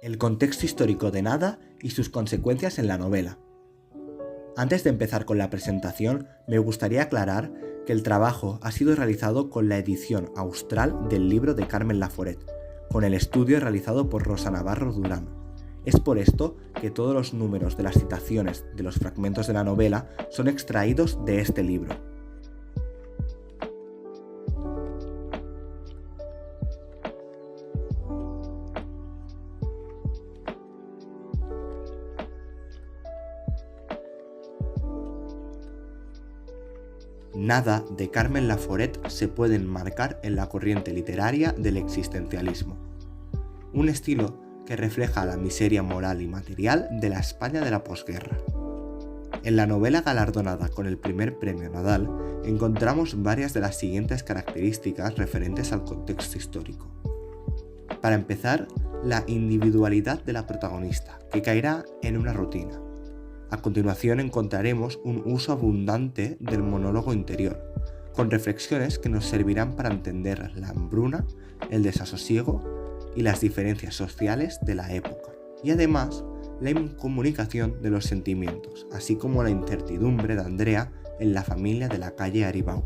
El contexto histórico de Nada y sus consecuencias en la novela. Antes de empezar con la presentación, me gustaría aclarar que el trabajo ha sido realizado con la edición austral del libro de Carmen Laforet, con el estudio realizado por Rosa Navarro Durán. Es por esto que todos los números de las citaciones de los fragmentos de la novela son extraídos de este libro. Nada de Carmen Laforet se puede enmarcar en la corriente literaria del existencialismo, un estilo que refleja la miseria moral y material de la España de la posguerra. En la novela galardonada con el primer premio Nadal encontramos varias de las siguientes características referentes al contexto histórico. Para empezar, la individualidad de la protagonista, que caerá en una rutina. A continuación encontraremos un uso abundante del monólogo interior, con reflexiones que nos servirán para entender la hambruna, el desasosiego y las diferencias sociales de la época, y además la incomunicación de los sentimientos, así como la incertidumbre de Andrea en la familia de la calle Aribau.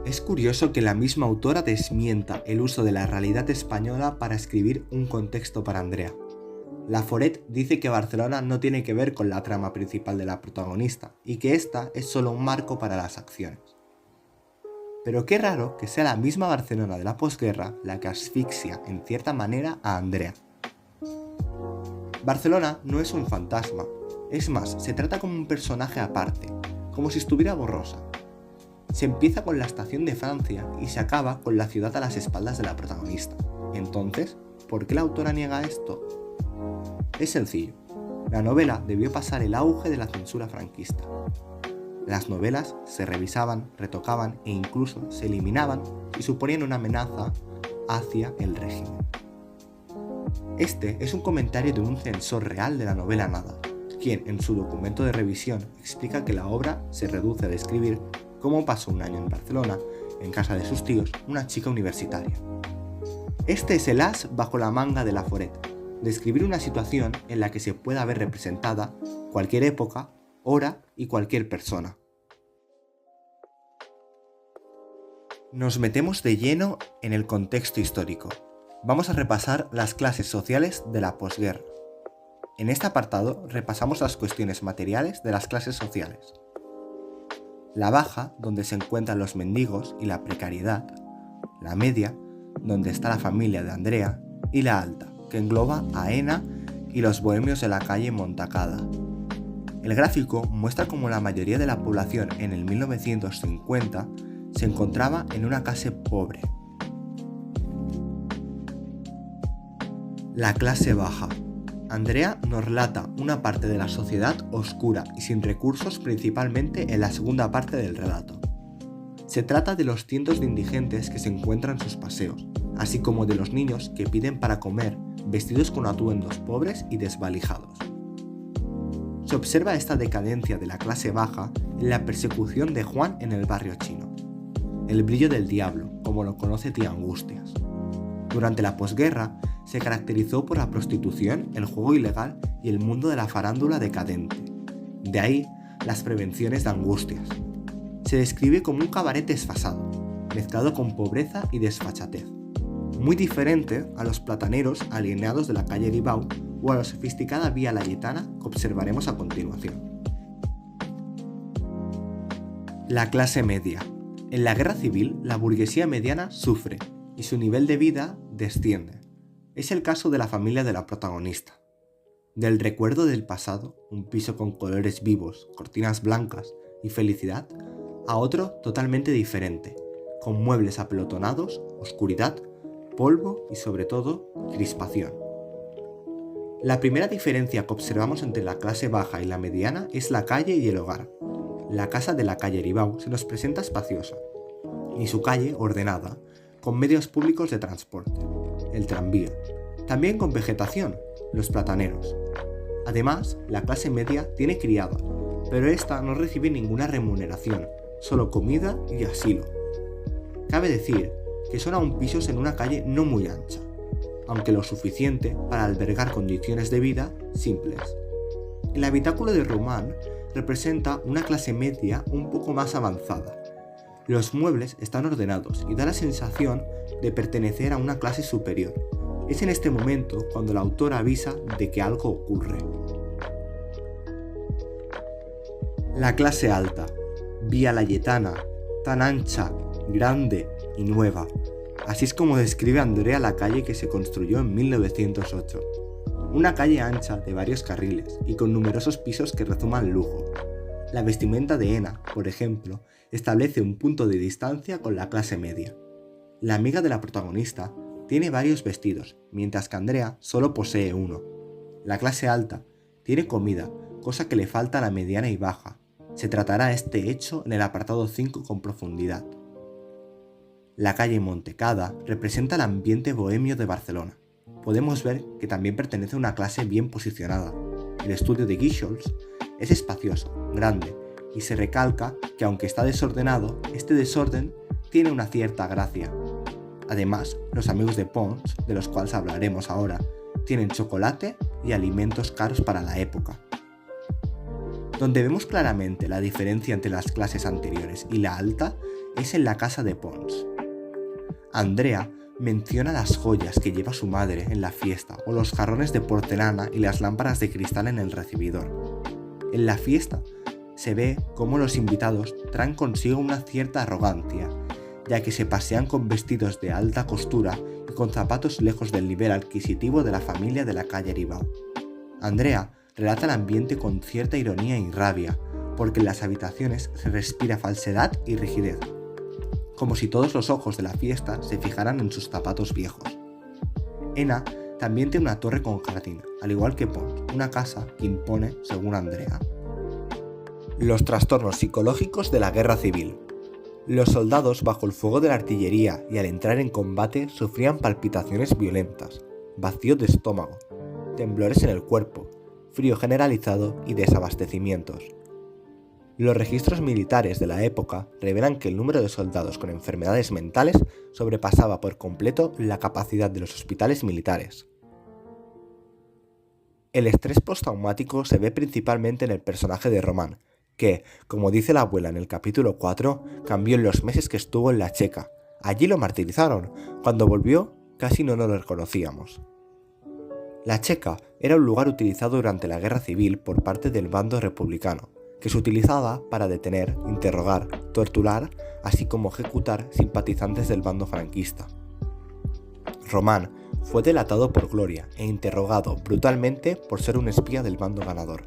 Es curioso que la misma autora desmienta el uso de la realidad española para escribir un contexto para Andrea. Laforet dice que Barcelona no tiene que ver con la trama principal de la protagonista y que esta es solo un marco para las acciones. Pero qué raro que sea la misma Barcelona de la posguerra la que asfixia en cierta manera a Andrea. Barcelona no es un fantasma, es más, se trata como un personaje aparte, como si estuviera borrosa. Se empieza con la estación de Francia y se acaba con la ciudad a las espaldas de la protagonista. Entonces, ¿por qué la autora niega esto? Es sencillo, la novela debió pasar el auge de la censura franquista. Las novelas se revisaban, retocaban e incluso se eliminaban si suponían una amenaza hacia el régimen. Este es un comentario de un censor real de la novela Nada, quien en su documento de revisión explica que la obra se reduce a describir cómo pasó un año en Barcelona, en casa de sus tíos, una chica universitaria. Este es el as bajo la manga de Laforet, describir una situación en la que se pueda ver representada cualquier época, hora y cualquier persona. Nos metemos de lleno en el contexto histórico. Vamos a repasar las clases sociales de la posguerra. En este apartado repasamos las cuestiones materiales de las clases sociales. La baja, donde se encuentran los mendigos y la precariedad. La media, donde está la familia de Andrea. Y la alta, que engloba a Ena y los bohemios de la calle Montacada. El gráfico muestra cómo la mayoría de la población en el 1950 se encontraba en una clase pobre. La clase baja. Andrea nos relata una parte de la sociedad oscura y sin recursos, principalmente en la segunda parte del relato. Se trata de los cientos de indigentes que se encuentran en sus paseos, así como de los niños que piden para comer, vestidos con atuendos pobres y desvalijados. Se observa esta decadencia de la clase baja en la persecución de Juan en el barrio chino. El brillo del diablo, como lo conoce Tía Angustias. Durante la posguerra se caracterizó por la prostitución, el juego ilegal y el mundo de la farándula decadente. De ahí las prevenciones de Angustias. Se describe como un cabaret desfasado, mezclado con pobreza y desfachatez. Muy diferente a los plataneros alienados de la calle Aribau o a la sofisticada vía layetana que observaremos a continuación. La clase media. En la guerra civil, la burguesía mediana sufre y su nivel de vida desciende. Es el caso de la familia de la protagonista. Del recuerdo del pasado, un piso con colores vivos, cortinas blancas y felicidad, a otro totalmente diferente, con muebles apelotonados, oscuridad, polvo y sobre todo, crispación. La primera diferencia que observamos entre la clase baja y la mediana es la calle y el hogar. La casa de la calle Aribau se nos presenta espaciosa, y su calle ordenada, con medios públicos de transporte, el tranvía, también con vegetación, los plataneros. Además, la clase media tiene criada, pero esta no recibe ninguna remuneración, solo comida y asilo. Cabe decir que son aún pisos en una calle no muy ancha, aunque lo suficiente para albergar condiciones de vida simples. El habitáculo de Román representa una clase media un poco más avanzada. Los muebles están ordenados y da la sensación de pertenecer a una clase superior. Es en este momento cuando el autor avisa de que algo ocurre. La clase alta, Vía Layetana, tan ancha, grande y nueva. Así es como describe Andrea la calle que se construyó en 1908. Una calle ancha de varios carriles y con numerosos pisos que rezuman lujo. La vestimenta de Ena, por ejemplo, establece un punto de distancia con la clase media. La amiga de la protagonista tiene varios vestidos, mientras que Andrea solo posee uno. La clase alta tiene comida, cosa que le falta a la mediana y baja. Se tratará este hecho en el apartado 5 con profundidad. La calle Montecada representa el ambiente bohemio de Barcelona. Podemos ver que también pertenece a una clase bien posicionada. El estudio de Guíxols es espacioso, grande, y se recalca que aunque está desordenado, este desorden tiene una cierta gracia. Además, los amigos de Pons, de los cuales hablaremos ahora, tienen chocolate y alimentos caros para la época. Donde vemos claramente la diferencia entre las clases anteriores y la alta es en la casa de Pons. Andrea menciona las joyas que lleva su madre en la fiesta o los jarrones de porcelana y las lámparas de cristal en el recibidor. En la fiesta se ve cómo los invitados traen consigo una cierta arrogancia, ya que se pasean con vestidos de alta costura y con zapatos lejos del nivel adquisitivo de la familia de la calle Aribau. Andrea relata el ambiente con cierta ironía y rabia, porque en las habitaciones se respira falsedad y rigidez, como si todos los ojos de la fiesta se fijaran en sus zapatos viejos. Ena también tiene una torre con jardín, al igual que Pons, una casa que impone según Andrea. Los trastornos psicológicos de la guerra civil. Los soldados bajo el fuego de la artillería y al entrar en combate sufrían palpitaciones violentas, vacío de estómago, temblores en el cuerpo, frío generalizado y desabastecimientos. Los registros militares de la época revelan que el número de soldados con enfermedades mentales sobrepasaba por completo la capacidad de los hospitales militares. El estrés postraumático se ve principalmente en el personaje de Román, que, como dice la abuela en el capítulo 4, cambió en los meses que estuvo en la Checa. Allí lo martirizaron. Cuando volvió, casi no lo reconocíamos. La Checa era un lugar utilizado durante la guerra civil por parte del bando republicano, que se utilizaba para detener, interrogar, torturar, así como ejecutar simpatizantes del bando franquista. Román fue delatado por Gloria e interrogado brutalmente por ser un espía del bando ganador.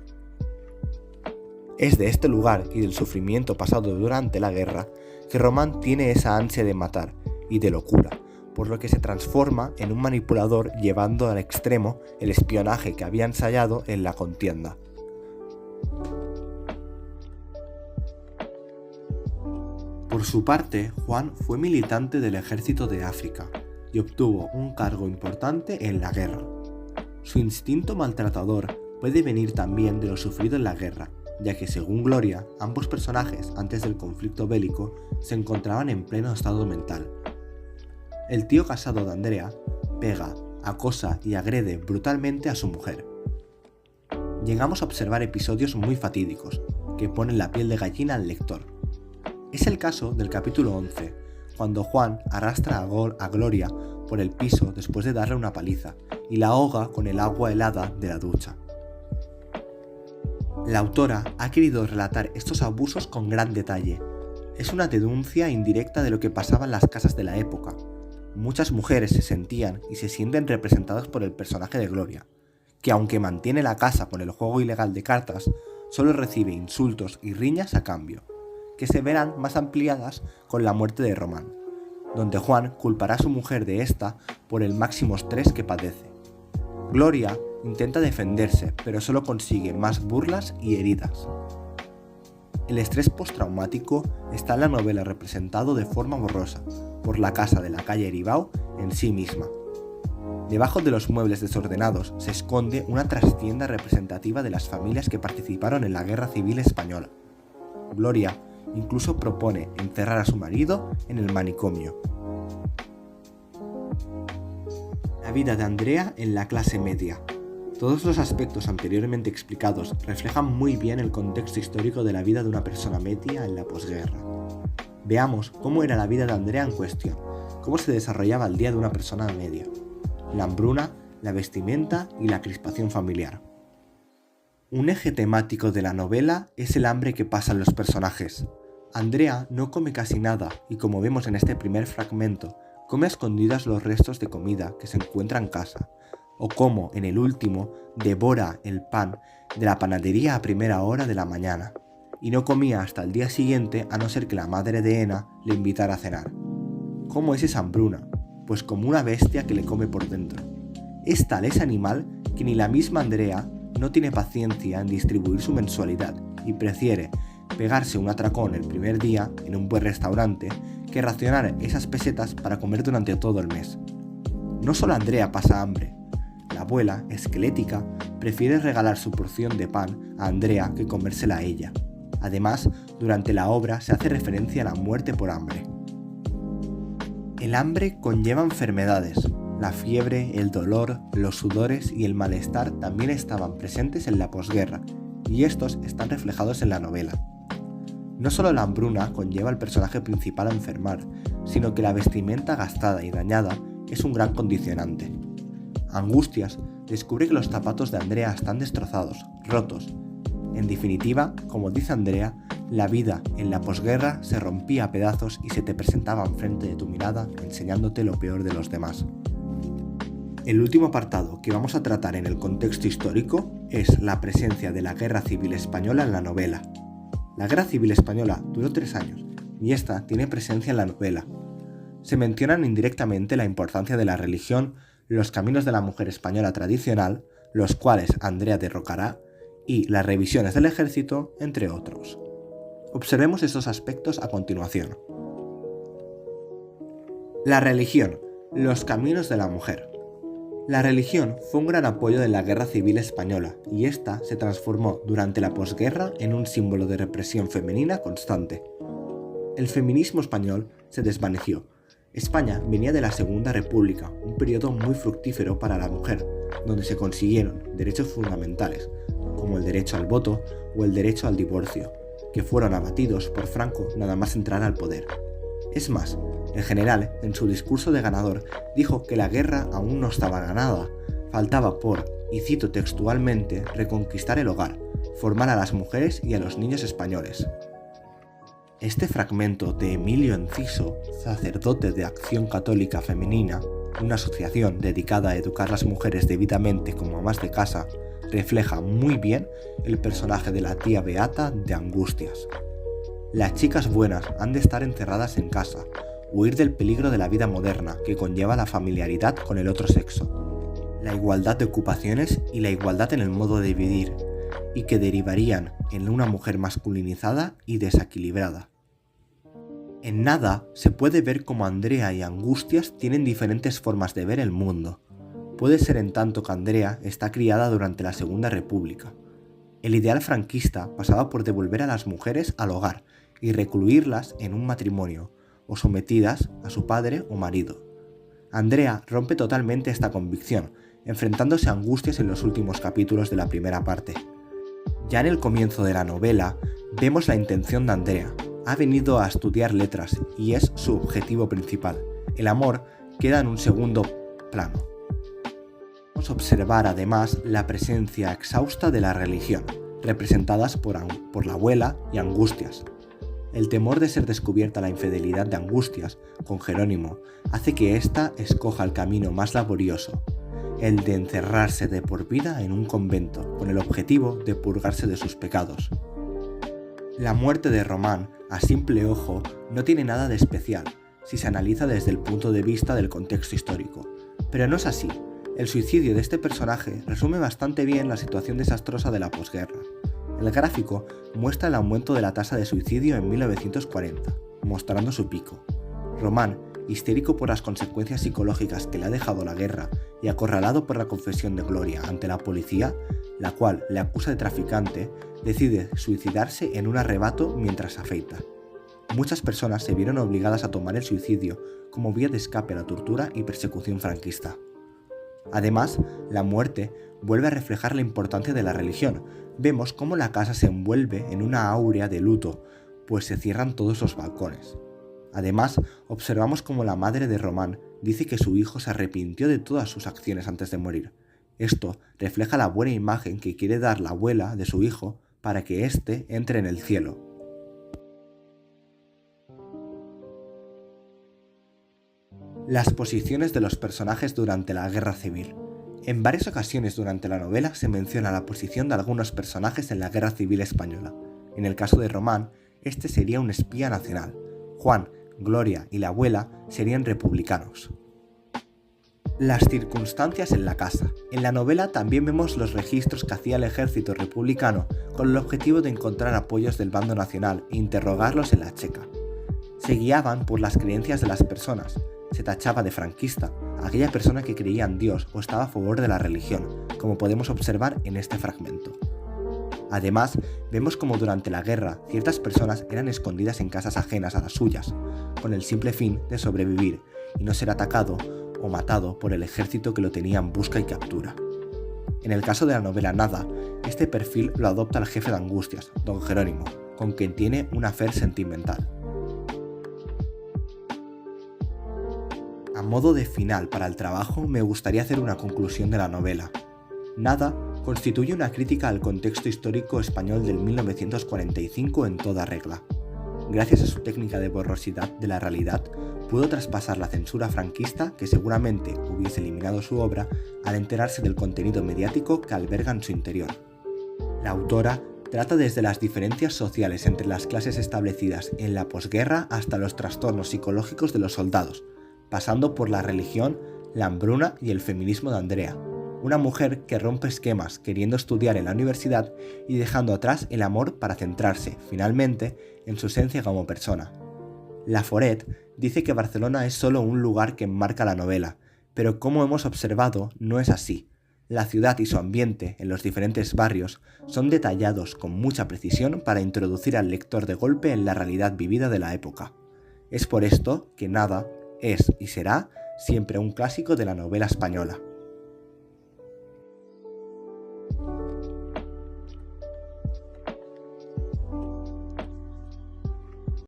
Es de este lugar y del sufrimiento pasado durante la guerra que Román tiene esa ansia de matar y de locura, por lo que se transforma en un manipulador llevando al extremo el espionaje que había ensayado en la contienda. Por su parte, Juan fue militante del ejército de África y obtuvo un cargo importante en la guerra. Su instinto maltratador puede venir también de lo sufrido en la guerra, ya que según Gloria, ambos personajes antes del conflicto bélico se encontraban en pleno estado mental. El tío casado de Andrea pega, acosa y agrede brutalmente a su mujer. Llegamos a observar episodios muy fatídicos, que ponen la piel de gallina al lector. Es el caso del capítulo 11, cuando Juan arrastra a Gloria por el piso después de darle una paliza y la ahoga con el agua helada de la ducha. La autora ha querido relatar estos abusos con gran detalle. Es una denuncia indirecta de lo que pasaba en las casas de la época. Muchas mujeres se sentían y se sienten representadas por el personaje de Gloria, que aunque mantiene la casa con el juego ilegal de cartas, solo recibe insultos y riñas a cambio, que se verán más ampliadas con la muerte de Román, donde Juan culpará a su mujer de esta por el máximo estrés que padece. Gloria intenta defenderse, pero solo consigue más burlas y heridas. El estrés postraumático está en la novela representado de forma borrosa por la casa de la calle Aribau en sí misma. Debajo de los muebles desordenados se esconde una trastienda representativa de las familias que participaron en la Guerra Civil Española. Gloria Incluso propone encerrar a su marido en el manicomio. La vida de Andrea en la clase media. Todos los aspectos anteriormente explicados reflejan muy bien el contexto histórico de la vida de una persona media en la posguerra. Veamos cómo era la vida de Andrea en cuestión, cómo se desarrollaba el día de una persona media, la hambruna, la vestimenta y la crispación familiar. Un eje temático de la novela es el hambre que pasan los personajes. Andrea no come casi nada y, como vemos en este primer fragmento, come a escondidas los restos de comida que se encuentra en casa, o como en el último, devora el pan de la panadería a primera hora de la mañana, y no comía hasta el día siguiente a no ser que la madre de Ena le invitara a cenar. ¿Cómo es esa hambruna? Pues como una bestia que le come por dentro. Es tal ese animal que ni la misma Andrea no tiene paciencia en distribuir su mensualidad y prefiere pegarse un atracón el primer día en un buen restaurante que racionar esas pesetas para comer durante todo el mes. No solo Andrea pasa hambre. La abuela, esquelética, prefiere regalar su porción de pan a Andrea que comérsela a ella. Además, durante la obra se hace referencia a la muerte por hambre. El hambre conlleva enfermedades. La fiebre, el dolor, los sudores y el malestar también estaban presentes en la posguerra, y estos están reflejados en la novela. No solo la hambruna conlleva al personaje principal a enfermar, sino que la vestimenta gastada y dañada es un gran condicionante. Angustias descubre que los zapatos de Andrea están destrozados, rotos. En definitiva, como dice Andrea, la vida en la posguerra se rompía a pedazos y se te presentaba enfrente de tu mirada enseñándote lo peor de los demás. El último apartado que vamos a tratar en el contexto histórico es la presencia de la Guerra Civil Española en la novela. La Guerra Civil Española duró 3 años y esta tiene presencia en la novela. Se mencionan indirectamente la importancia de la religión, los caminos de la mujer española tradicional, los cuales Andrea derrocará, y las revisiones del ejército, entre otros. Observemos estos aspectos a continuación. La religión, los caminos de la mujer. La religión fue un gran apoyo de la Guerra Civil Española y esta se transformó durante la posguerra en un símbolo de represión femenina constante. El feminismo español se desvaneció. España venía de la Segunda República, un periodo muy fructífero para la mujer, donde se consiguieron derechos fundamentales, como el derecho al voto o el derecho al divorcio, que fueron abatidos por Franco nada más entrar al poder. Es más, el general, en su discurso de ganador, dijo que la guerra aún no estaba ganada, faltaba por, y cito textualmente, reconquistar el hogar, formar a las mujeres y a los niños españoles. Este fragmento de Emilio Enciso, sacerdote de Acción Católica Femenina, una asociación dedicada a educar a las mujeres debidamente como amas de casa, refleja muy bien el personaje de la tía Beata de Angustias. Las chicas buenas han de estar encerradas en casa, huir del peligro de la vida moderna que conlleva la familiaridad con el otro sexo, la igualdad de ocupaciones y la igualdad en el modo de vivir, y que derivarían en una mujer masculinizada y desequilibrada. En Nada se puede ver cómo Andrea y Angustias tienen diferentes formas de ver el mundo. Puede ser en tanto que Andrea está criada durante la Segunda República. El ideal franquista pasaba por devolver a las mujeres al hogar y recluirlas en un matrimonio, o sometidas a su padre o marido. Andrea rompe totalmente esta convicción, enfrentándose a Angustias en los últimos capítulos de la primera parte. Ya en el comienzo de la novela, vemos la intención de Andrea. Ha venido a estudiar letras y es su objetivo principal. El amor queda en un segundo plano. Podemos observar además la presencia exhausta de la religión, representadas por la abuela y Angustias. El temor de ser descubierta la infidelidad de Angustias con Jerónimo hace que ésta escoja el camino más laborioso, el de encerrarse de por vida en un convento, con el objetivo de purgarse de sus pecados. La muerte de Román, a simple ojo, no tiene nada de especial, si se analiza desde el punto de vista del contexto histórico. Pero no es así. El suicidio de este personaje resume bastante bien la situación desastrosa de la posguerra. El gráfico muestra el aumento de la tasa de suicidio en 1940, mostrando su pico. Román, histérico por las consecuencias psicológicas que le ha dejado la guerra y acorralado por la confesión de Gloria ante la policía, la cual le acusa de traficante, decide suicidarse en un arrebato mientras afeita. Muchas personas se vieron obligadas a tomar el suicidio como vía de escape a la tortura y persecución franquista. Además, la muerte vuelve a reflejar la importancia de la religión. Vemos cómo la casa se envuelve en una áurea de luto, pues se cierran todos los balcones. Además, observamos cómo la madre de Román dice que su hijo se arrepintió de todas sus acciones antes de morir. Esto refleja la buena imagen que quiere dar la abuela de su hijo para que éste entre en el cielo. Las posiciones de los personajes durante la Guerra Civil. En varias ocasiones durante la novela se menciona la posición de algunos personajes en la Guerra Civil Española. En el caso de Román, este sería un espía nacional. Juan, Gloria y la abuela serían republicanos. Las circunstancias en la casa. En la novela también vemos los registros que hacía el ejército republicano con el objetivo de encontrar apoyos del bando nacional e interrogarlos en la Checa. Se guiaban por las creencias de las personas. Se tachaba de franquista a aquella persona que creía en Dios o estaba a favor de la religión, como podemos observar en este fragmento. Además, vemos como durante la guerra ciertas personas eran escondidas en casas ajenas a las suyas, con el simple fin de sobrevivir y no ser atacado o matado por el ejército que lo tenía en busca y captura. En el caso de la novela Nada, este perfil lo adopta el jefe de Angustias, don Jerónimo, con quien tiene un affair sentimental. A modo de final para el trabajo, me gustaría hacer una conclusión de la novela. Nada constituye una crítica al contexto histórico español del 1945 en toda regla. Gracias a su técnica de borrosidad de la realidad, pudo traspasar la censura franquista que seguramente hubiese eliminado su obra al enterarse del contenido mediático que alberga en su interior. La autora trata desde las diferencias sociales entre las clases establecidas en la posguerra hasta los trastornos psicológicos de los soldados, pasando por la religión, la hambruna y el feminismo de Andrea, una mujer que rompe esquemas queriendo estudiar en la universidad y dejando atrás el amor para centrarse, finalmente, en su esencia como persona. Laforet dice que Barcelona es solo un lugar que enmarca la novela, pero como hemos observado, no es así. La ciudad y su ambiente en los diferentes barrios son detallados con mucha precisión para introducir al lector de golpe en la realidad vivida de la época. Es por esto que Nada es y será siempre un clásico de la novela española.